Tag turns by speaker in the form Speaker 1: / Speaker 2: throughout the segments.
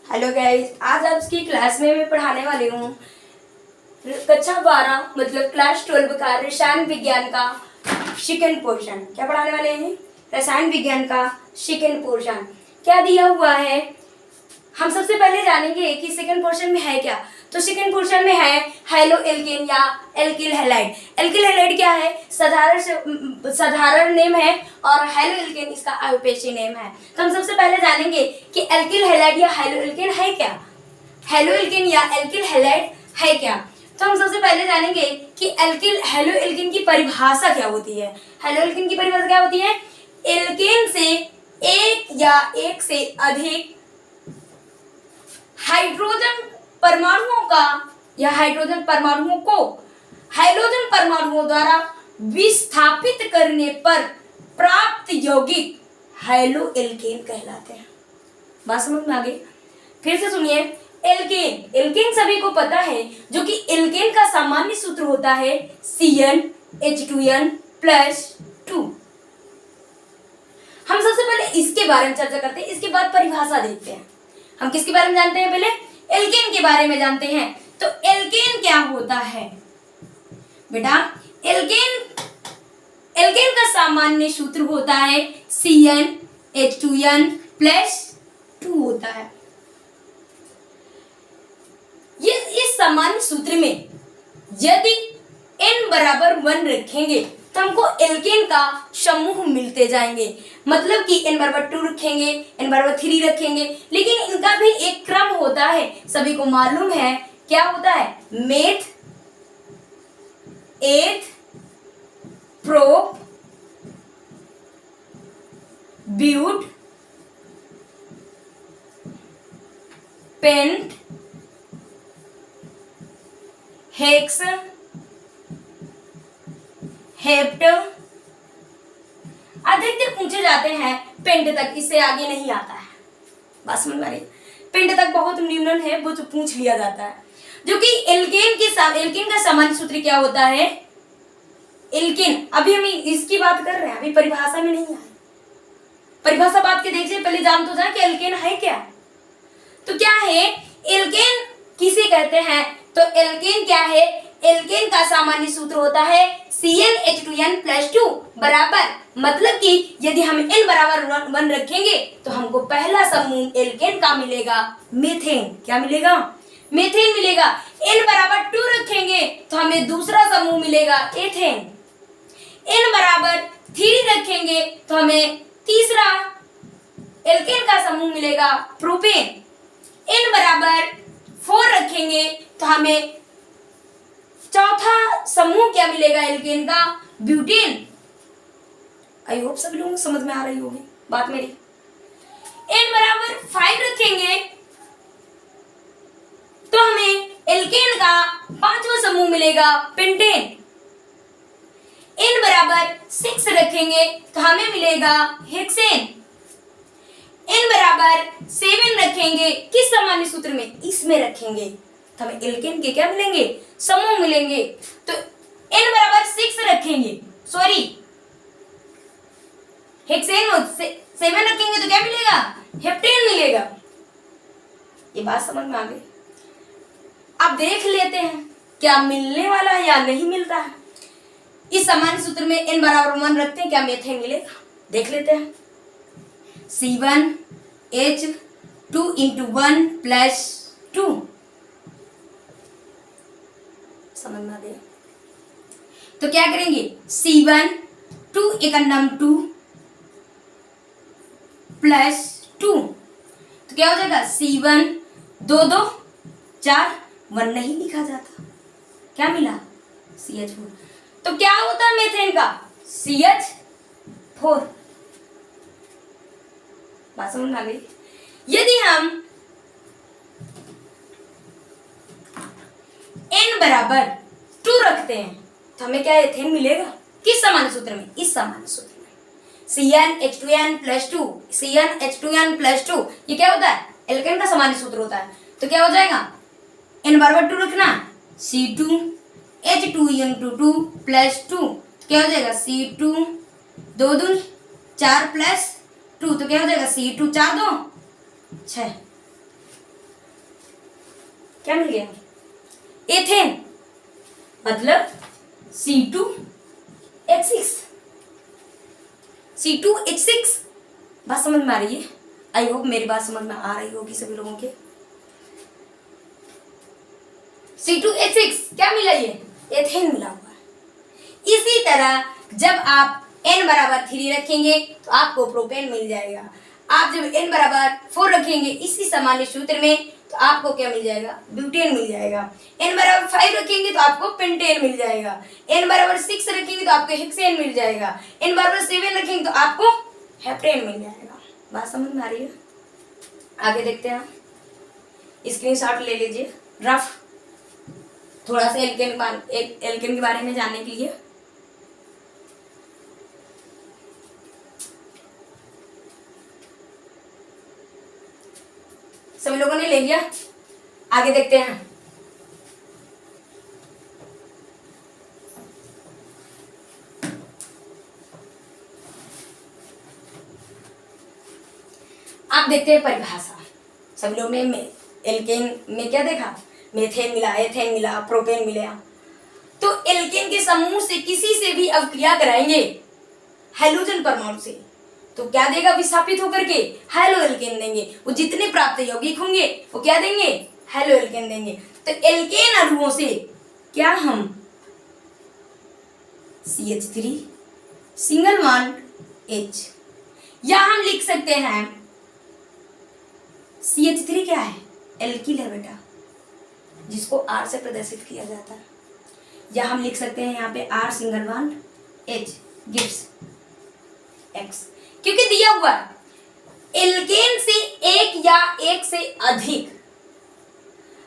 Speaker 1: Hello guys, आज आपकी class में मैं पढ़ाने वाली हूँ कक्षा 12 मतलब क्लास 12 का रसायन विज्ञान का सेकंड पोर्शन। क्या पढ़ाने वाले हैं? रसायन विज्ञान का सेकंड पोर्शन। क्या दिया हुआ है हम सबसे पहले जानेंगे कि सेकंड पोर्शन में है क्या। तो सेकंड पोर्शन में है हैलो एल्केन या एल्किल हैलाइड। एल्किल हैलाइड क्या है? साधारण नेम है और हैलो एल्केन इसका आयुपेशी नेम है। तो हम सबसे पहले जानेंगे कि एल्किल हैलाइड या हैलो एल्केन है क्या। हैलो एल्केन या एल्किल हैलाइड है क्या। तो हम सबसे पहले जानेंगे कि हैलो एल्केन की परिभाषा क्या होती है। हैलो एल्केन की परिभाषा क्या होती है? एल्केन से एक या एक से अधिक हाइड्रोजन परमाणुओं का या हाइड्रोजन परमाणुओं को हाइड्रोजन परमाणुओं द्वारा विस्थापित करने पर प्राप्त यौगिक हैलो एल्केन कहलाते हैं। बात समझ में आ गई? फिर से सुनिए। एल्केन सभी को पता है, जो कि एल्केन का सामान्य सूत्र होता है CnH2n+2। हम सबसे पहले इसके बारे में चर्चा करते हैं, इसके बाद परिभाषा देखते हैं। हम किसके बारे में जानते हैं? पहले एल्केन के बारे में जानते हैं। तो एल्केन क्या होता है बेटा? एल्केन का सामान्य सूत्र होता है CnH2n+2 होता है। इस सामान्य सूत्र में यदि n बराबर 1 रखेंगे तो हमको एल्केन का समूह मिलते जाएंगे। मतलब कि n बराबर 2 रखेंगे, n बराबर 3 रखेंगे, लेकिन इनका भी एक क्रम होता है, सभी को मालूम है। क्या होता है? Meth, eth, prop, but, pent, hex, hept. अधिकतर पूछे जाते हैं पेंट तक, इससे आगे नहीं आता है। बात समझ में आ रही? पेंट तक बहुत निम्न है, वो जो पूछ लिया जाता है। जो कि एल्केन का सामान्य सूत्र क्या होता है? एल्केन अभी हम इसकी बात कर रहे हैं, अभी परिभाषा में नहीं आए। परिभाषा बात के देखिए, पहले जान तो जाए कि एल्केन है क्या। तो क्या है एल्केन, किसे कहते हैं? तो एल्केन क्या है? एल्केन का सामान्य सूत्र होता है CnH2n+2 बराबर, मतलब कि यदि हम n बराबर 1 रखेंगे तो हमको पहला समूह एल्केन का मिलेगा मीथेन। क्या मिलेगा? मीथेन मिलेगा। n बराबर 2 रखेंगे तो हमें दूसरा समूह मिलेगा एथेन। n बराबर 3 रखेंगे तो हमें तीसरा एल्केन का समूह मिलेगा प्रोपेन। n बराबर 4 रखेंगे तो हमें चौथा समूह क्या मिलेगा एल्केन का? ब्यूटेन। आई होप सभी लोगों को समझ में आ रही होगी बात मेरी। n बराबर 5 रखेंगे तो हमें एल्केन का पांचवा समूह मिलेगा पेंटेन। n बराबर 6 रखेंगे तो हमें मिलेगा हेक्सेन। n बराबर 7 रखेंगे, किस सामान्य सूत्र में? इसमें रखेंगे तो हमें एल्केन के क्या मिलेंगे? समूह मिलेंगे। तो n बराबर 6 रखेंगे, सॉरी हेक्सेन 7 रखेंगे तो क्या मिलेगा? हेप्टेन मिलेगा। ये बात समझ में आ गई? अब देख लेते हैं क्या मिलने वाला है या नहीं मिलता है। इस सामान्य सूत्र में n बराबर 1 रखते हैं, क्या मीथेन मिलेगा? देख लेते हैं। C1H2 × 1+2 समझ में आ गया? तो क्या करेंगे? C1 2 एकम 2 +2 तो क्या हो जाएगा? C1 2 2 4 1 नहीं लिखा जाता, क्या मिला? CH4। तो क्या होता है मीथेन का? CH4। बात समझ में आ गई? यदि हम n बराबर 2 रखते हैं तो हमें क्या एथेन मिलेगा? किस सामान्य सूत्र में? इस सामान्य सूत्र में CnH2n+2। CnH2n+2 ये क्या होता है? एल्केन का सामान्य सूत्र होता है। तो क्या हो जाएगा? n बराबर 2 रखना, C2H2 × 2+2 क्या हो जाएगा? C2 2 2 4 +2 तो क्या हो जाएगा? C2 4 2 6। क्या मिल गया? एथेन, मतलब C2H6। C2H6, बात समझ में आ रही है? आई होप मेरी बात समझ में आ रही होगी सभी लोगों के। C2H6 क्या मिला? ये एथेन मिला हुआ है। इसी तरह जब आप n बराबर 3 रखेंगे तो आपको प्रोपेन मिल जाएगा। आप जब n बराबर 4 रखेंगे इसी सामान्य सूत्र में तो आपको क्या मिल जाएगा? ब्यूटेन मिल जाएगा। n बराबर 5 रखेंगे तो आपको पेंटेन मिल जाएगा। n बराबर 6 रखेंगे तो आपको हेक्सेन मिल जाएगा। n बराबर 7 रखेंगे तो आपको हेप्टेन मिल जाएगा। बात समझ में आ रही है? आगे देखते हैं, स्क्रीनशॉट ले लीजिए रफ, थोड़ा सा एल्केन के बारे में जानने के लिए। सभी लोगों ने ले लिया? आगे देखते हैं। आप देखते हैं परिभाषा। सभी लोगों ने एल्केन में क्या देखा? मेथेन मिला, एथेन मिला, प्रोपेन मिला। तो एल्केन के समूह से किसी से भी अवक्रिया कराएंगे हाइड्रोजन परमाणु से तो क्या देगा? विस्थापित होकर के हेलो एल्केन देंगे। वो जितने प्राप्त यौगिक होंगे वो क्या देंगे? हेलो एल्केन देंगे। तो एल्केन अणुओं से क्या हम CH3 सिंगल बॉन्ड H, या हम लिख सकते हैं CH3 क्या है? एल्किल है बेटा, जिसको R से प्रदर्शित किया जाता है। या हम लिख सकते हैं यहाँ पे R single bond H gives X, क्योंकि दिया हुआ है एल्केन से एक या एक से अधिक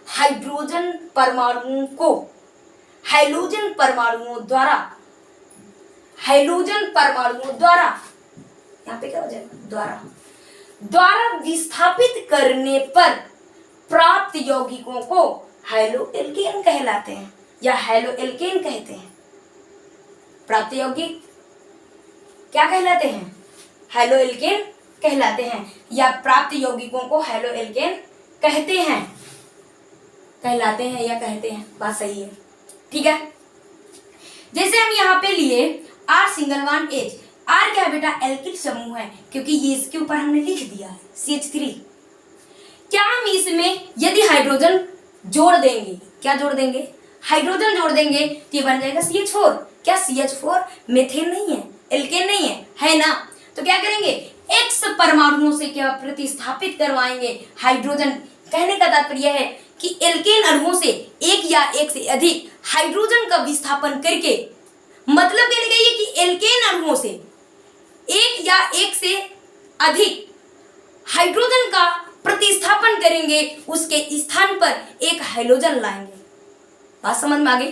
Speaker 1: हाइड्रोजन परमाणुओं को हाइड्रोजन परमाणुओं द्वारा यहाँ पे क्या हो जाएगा? द्वारा विस्थापित करने पर प्राप्त यौगिकों को हाइलो एल्केन कहलाते हैं या हाइलो एल्केन कहते हैं। प्राप्त यौगिक क्या कहलाते हैं? हाइलो एल्केन कहलाते हैं, या प्राप्त यौगिकों को हाइलो एल्केन कहते हैं, कहलाते हैं या कहते हैं। बात सही है, ठीक है। जैसे हम यहाँ पे लिए R single bond H, R क्या बेटा? एल्किल समूह है, क्योंकि ये इसके ऊपर हमने लिख दिया है CH3। क्या हम इसमें यदि हाइड्रोजन जोड़ देंगे, क्या जोड़ देंगे? हाइड्रोजन जोड़ देंगे तो ये बन जाएगा CH4। क्या CH4 मेथेन नहीं है, एल्केन नहीं है ना? तो क्या करेंगे? X परमाणुओं से क्या प्रतिस्थापित करवाएंगे हाइड्रोजन। कहने का तात्पर्य है कि एल्केन अणुओं से एक या एक से अधिक हाइड्रोजन का विस्थापन करके, मतलब कहने का ये कि एल्केन अणुओं से एक या एक से अधिक हाइड्रोजन का प्रतिस्थापन करेंगे, उसके स्थान पर एक हाइड्रोजन लाएंगे। बात समझ में आ गई?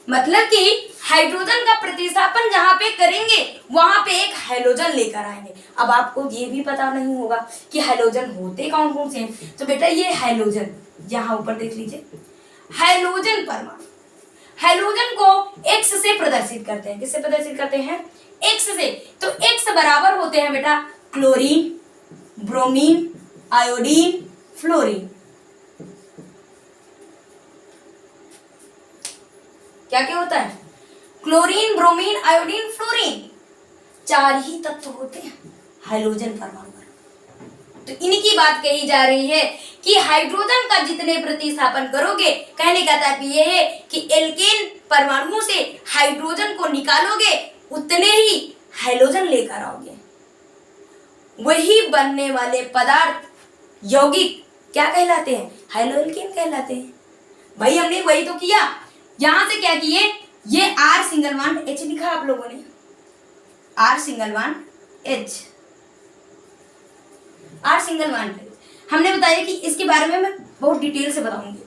Speaker 1: मतलब कि हाइड्रोजन का प्रतिस्थापन जहां पे करेंगे वहां पे एक हाइड्रोजन लेकर आएंगे। अब आपको ये भी पता नहीं होगा कि हाइड्रोजन होते कौन कौन से हैं, तो बेटा ये हाइड्रोजन यहाँ ऊपर देख लीजिए, हाइड्रोजन परमाणु हाइड्रोजन को X से प्रदर्शित करते हैं। किससे प्रदर्शित करते हैं? X से। तो X बराबर होते हैं बेटा क्लोरीन, ब्रोमीन, आयोडीन, फ्लोरीन। क्या क्या होता है? क्लोरीन, ब्रोमीन, आयोडीन, फ्लोरीन, 4 ही तत्व होते हैं हाइड्रोजन परमाणु। तो इनकी बात कही जा रही है कि हाइड्रोजन का जितने प्रतिस्थापन करोगे, कहने का तात्पर्य है कि एल्केन परमाणुओं से हाइड्रोजन को निकालोगे उतने ही हाइड्रोजन लेकर आओगे। वही बनने वाले पदार्थ यौगिक क्या कहलाते हैं? हाइड्रोएल्केन कहलाते हैं। भाई हमने वही तो किया। यहां से क्या किए? ये R सिंगल बॉन्ड H लिखा आप लोगों ने, R single bond H, R single bond H। हमने बताया कि इसके बारे में मैं बहुत डिटेल से बताऊंगी।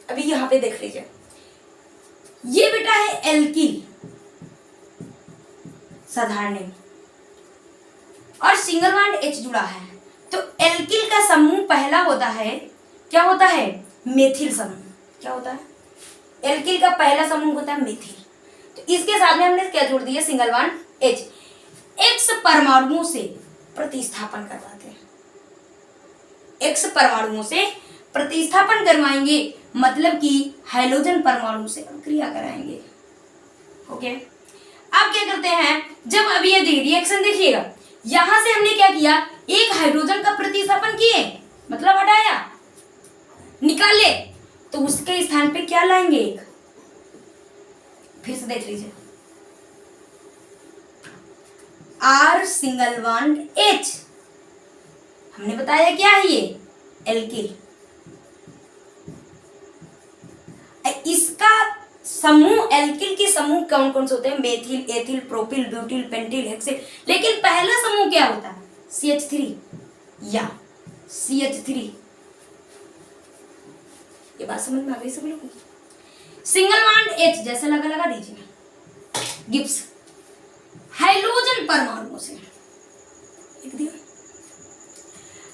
Speaker 1: अभी यहाँ पे देख लीजिए, ये बेटा है एल्किल साधारण और सिंगल बॉन्ड H जुड़ा है। तो एल्किल का समूह पहला होता है, क्या होता है? मेथिल समूह। क्या होता है? एल्किल का पहला समूह होता है मेथिल। तो इसके साथ में हमने क्या जोड़ दिया? Single bond H। X परमाणुओं से प्रतिस्थापन करवाते हैं, X परमाणुओं से प्रतिस्थापन करवाएंगे मतलब कि हाइड्रोजन परमाणु से क्रिया कराएंगे। ओके, अब क्या करते हैं, जब अब ये रिएक्शन देखिएगा, यहां से हमने क्या किया, एक हाइड्रोजन का प्रतिस्थापन किए, मतलब हटाया, निकाले, तो उसके स्थान पे क्या लाएंगे, एक, फिर से देख लीजिए, R सिंगल बॉन्ड H, हमने बताया क्या है ये, एल्किल। इसका समूह, एल्किल के समूह कौन कौन से होते हैं, methyl, ethyl, propyl, butyl, pentyl, hexyl, लेकिन पहला समूह क्या होता है, CH3 या CH3। ये बात समझ में आ गई सब लोगों को? सिंगल बॉन्ड H जैसे लगा लगा दीजिए, गिब्स हाइड्रोजन परमाणुओं से लिख दिया,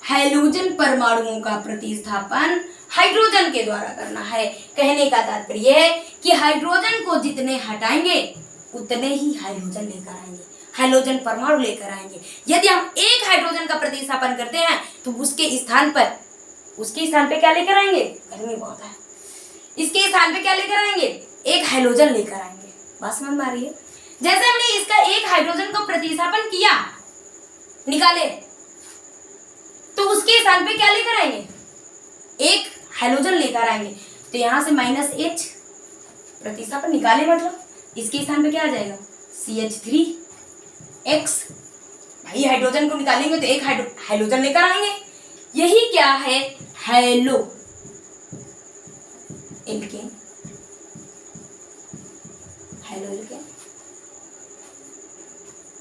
Speaker 1: हाइड्रोजन परमाणुओं का प्रतिस्थापन हाइड्रोजन के द्वारा करना है। कहने का तात्पर्य है कि हाइड्रोजन को जितने हटाएंगे उतने ही हाइड्रोजन लेकर आएंगे, हाइड्रोजन परमाणु लेकर आएंगे। यदि हम एक हाइड्रोजन का प्रतिस्थापन करते हैं तो उसके स्थान पे क्या लेकर आएंगे, गर्मी बहुत है, इसके स्थान पे क्या लेकर आएंगे, एक हाइड्रोजन लेकर आएंगे। बात समझ में आ रही है? जैसे हमने इसका एक हाइड्रोजन को प्रतिस्थापन किया, निकाले, तो उसके स्थान पे क्या लेकर आएंगे, एक हाइड्रोजन लेकर आएंगे। तो यहां से -H प्रतिस्थापन निकाले, मतलब इसके स्थान पे क्या आ जाएगा, CH3X। भाई हाइड्रोजन को निकालेंगे तो एक हाइड्रोजन लेकर आएंगे, यही क्या है, हैलो एल्केन। हैलो एल्केन,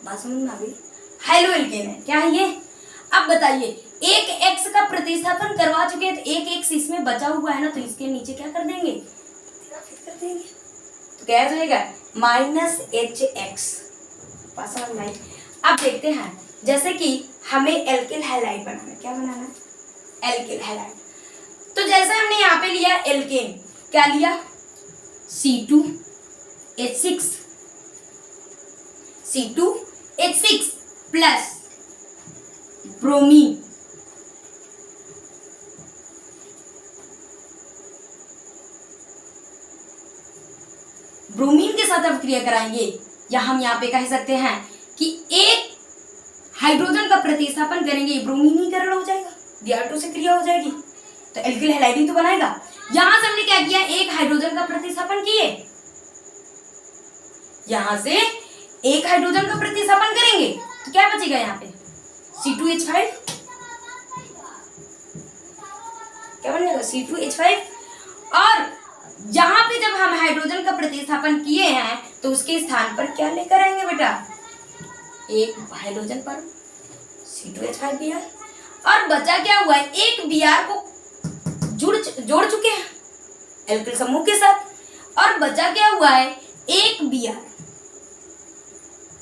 Speaker 1: बात समझ में आ गई? हैलो एल्केन है, क्या है ये? अब बताइए, एक X का प्रतिस्थापन करवा चुके हैं, तो एक X इसमें बचा हुआ है ना, तो इसके नीचे क्या कर देंगे, फिर कर देंगे, तो क्या हो जाएगा, -HX। बात समझ में आई? अब देखते हैं, जैसे कि हमें एल्किल हैलाइड बनाना है, क्या बनाना है, एल्किल हैलाइड। तो जैसे हमने यहाँ पे लिया एल्केन, क्या लिया, C2H6, C2H6 plus bromine, bromine के साथ अब क्रिया कराएंगे, या हम यहाँ पे कह सकते हैं कि एक हाइड्रोजन का प्रतिस्थापन करेंगे, ब्रोमीनीकरण हो जाएगा, Br2 से क्रिया हो जाएगी, तो एल्किल हैलाइड ही तो बनाएगा। यहां से हमने क्या किया, एक हाइड्रोजन का प्रतिस्थापन किए, यहां से एक हाइड्रोजन का प्रतिस्थापन करेंगे, तो क्या बचेगा यहाँ पे, C2H5, क्या बनेगा, C2H5। और यहां पे जब हम हाइड्रोजन का प्रतिस्थापन किए हैं तो उसके स्थान पर क्या लेकर आएंगे बेटा, एक हाइड्रोजन पर C2H5Br, और बचा क्या हुआ है, एक Br को जोड़ चुके हैं एल्किल समूह के साथ, और बचा क्या हुआ है, एक Br,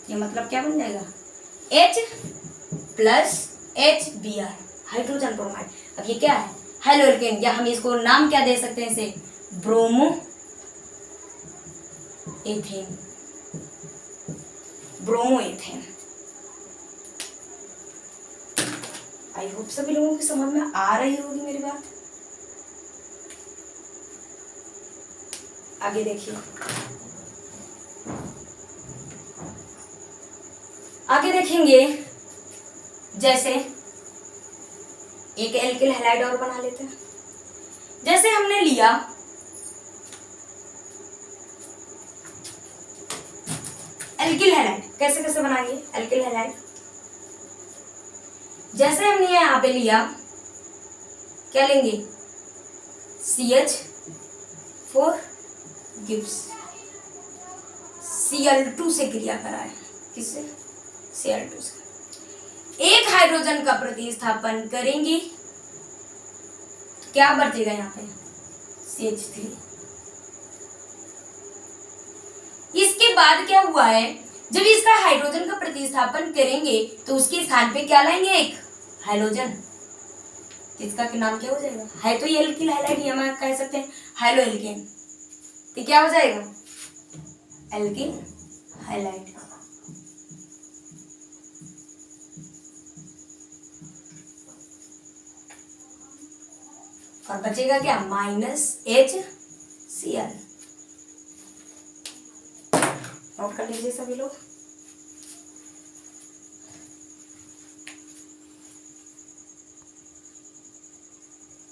Speaker 1: ये मतलब क्या बन जाएगा, H plus HBr, hydrogen bromide. अब ये क्या है, हेलो एल्केन, या हम इसको नाम क्या दे सकते हैं, इसे bromo ethane, bromo ethane. I hope सभी लोगों की समझ में आ रही होगी मेरी बात। आगे देखिए, आगे देखेंगे, जैसे एक एल्किल हैलाइड और बना लेते हैं। जैसे हमने लिया एल्किल हैलाइड, कैसे कैसे बनाएंगे एल्किल हैलाइड, जैसे हमने यहाँ पे लिया, क्या लेंगे, CH4 गिब्स, Cl2 से क्रिया कराए, किससे, Cl2 से, एक हाइड्रोजन का प्रतिस्थापन करेंगे, क्या बचेगा यहाँ पे, CH3। इसके बाद क्या हुआ है, जब इसका हाइड्रोजन का प्रतिस्थापन करेंगे तो उसके स्थान पे क्या लाएंगे, एक हाइड्रोजन, इसका नाम क्या हो जाएगा, है तो ये एल्किल हैलाइड, हम कह सकते हैं हाइलो एल्केन, तो क्या हो जाएगा, एल्किल हैलाइड। और बचेगा क्या, -HCl। नोट कर लीजिए सभी लोग।